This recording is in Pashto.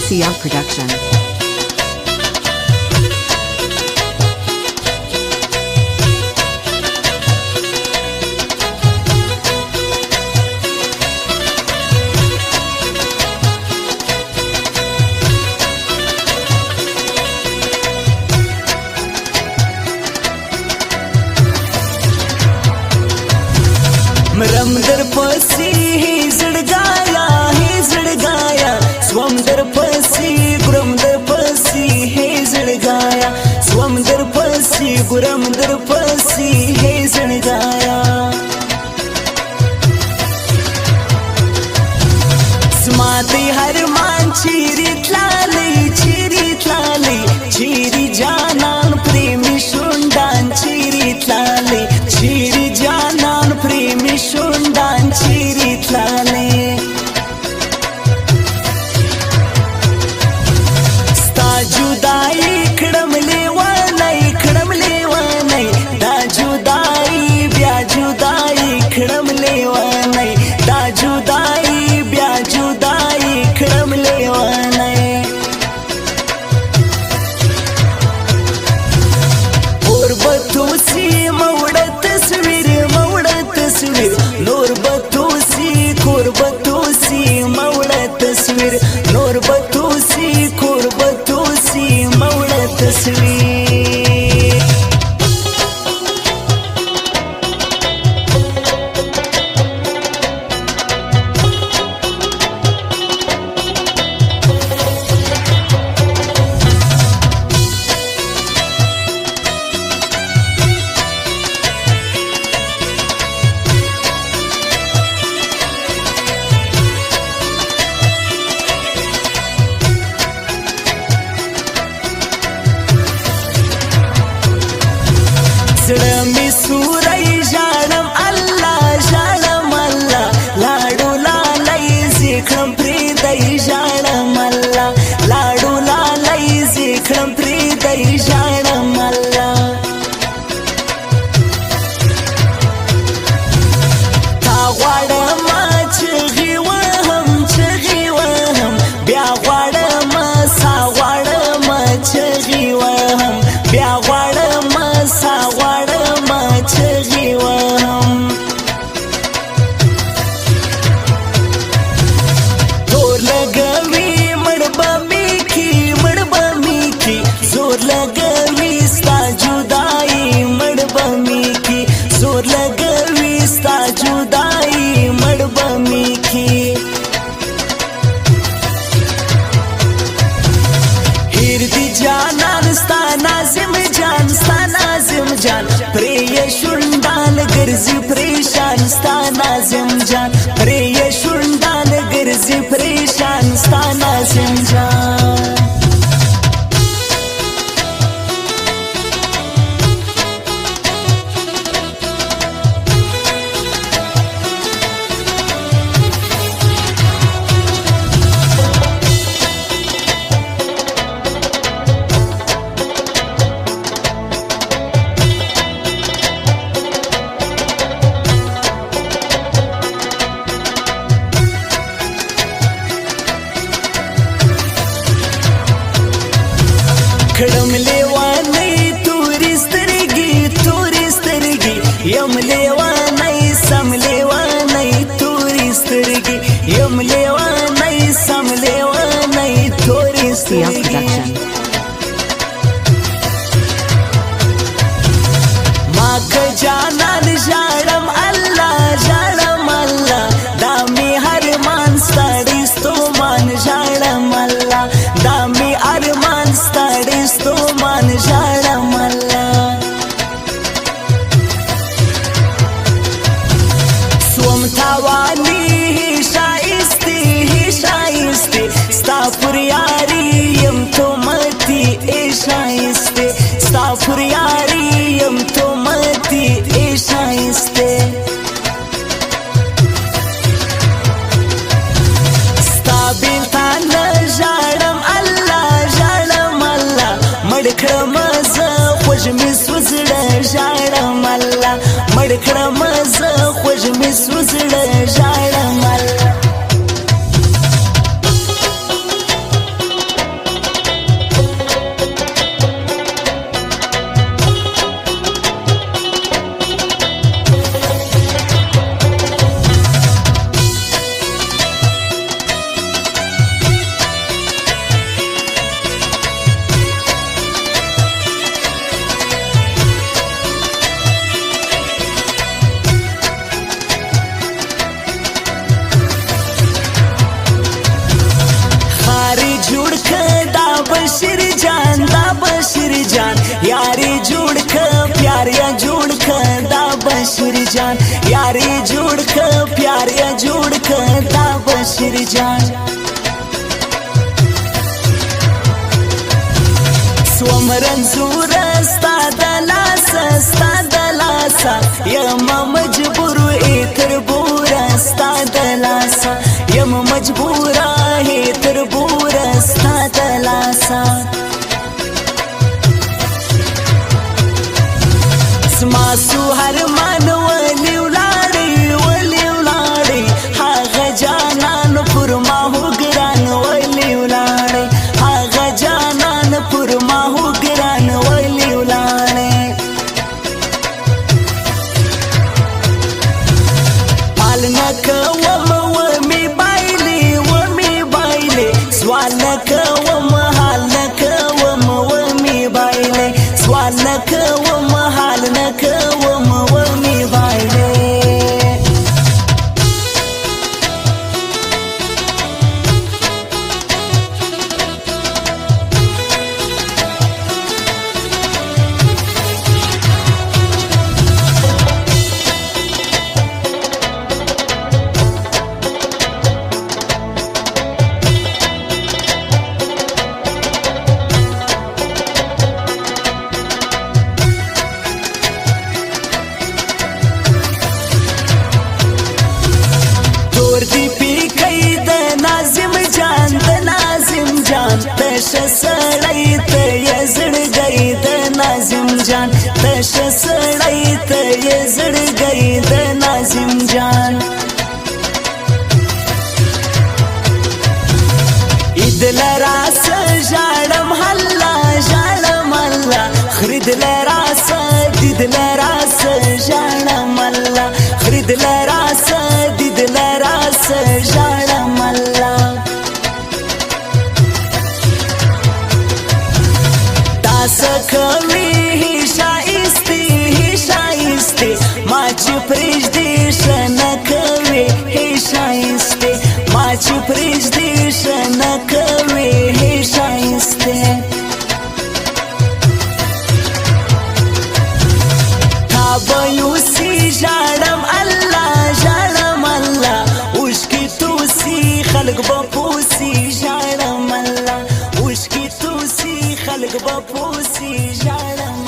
CR Production. مرم در پسی زړ گایا سوم در پسی ګرم در پسی زړ گایا سوم در پسی ګرم در پسی زړ گایا سماتی هر مان چیری تلالی چیری جانان پریمی شوندان چیری تلالی چیری جانان پریمی شوندان چیری تلالی ستا جدائی کڑم لیوانی دا جدائی بیا جدائی کڑم لیوانی دا جدائی بیا جدائی کڑم لیوانی اور بتوسی موڑا تصویر نور بتوسی کور بتوسی موڑا تصویر نور بتوسی کور بتوسی موڑا تصویر زړه می سورای ژړم الله لاړو لالای زکړم پرې دای ژړم الله لاړو لالای زکړم پرې دای ژړم الله تا غواړم چغي وهم بیا غواړم سا غواړم چغي وهم بیا غواړم سا غواړم چغي وهم تور لګوي مړ به می کی زور لګوي ستا جدائی مړ به می کی زور لګوي ستا جدائی مړ به می کی هیر دی جانان ستا نازم جان پری شوندان ګرځي پریشان ستا نازم جان پری شوندان ګرځي پریشان ستا نازم جان کړم لیوانی تورې سترګې یم لیوانی سم لیوانی تورې سترګې یم لیوانی سم لیوانی تورې سترګې ما که جانان ژړم الله دا می هر مان ستړی ستومان ژړم الله دا می ارمان ستړی ستومان ژړم الله سوم تاوانی شایستی ستا پر یاری یم تومتی شایستی ستا پر یاری یم تومتی شایستی ستا بیلتان ژړم الله مړ کړم زه خوږ مې سوزړه ژړم الله مړ کړم زه خوږ مې سوزړه ژړم الله جان سوم رنزور ستا د لاسه یم مجبور تر بوره ستا د لاسه یم مجبوره تر بوره ستا د لاسه زما سو هر مان ولی ولاړی هغه جانان پر ما هو ګران ولی ولاړی هغه جانان پر ما هو ګران ولی ولاړی حال نه کوم ومې بایلې سوال نه کوم حال نه کوم ومې بایلې سوال نه کوم حال نه کوم ومې بایلې دی پی کئی د ناظم جان تش سړی ته یې زړګی د ناظم جان تش سړی ته یې زړګی د ناظم جان عید لراس ژاړم الله خرید لراس دید لراس ژاړم الله خرید لراس دید لراس ژاړم الله تاسو کوي شایسته ما چې پرېږدې ښه نه کوي شایسته ما چې پرېږدې ښه نه کوي شایسته تا به یوسي ژاړم الله اوښکې توسي خلک به پوسي ژاړم الله اوښکې توسي خلک به پوسي ژاړم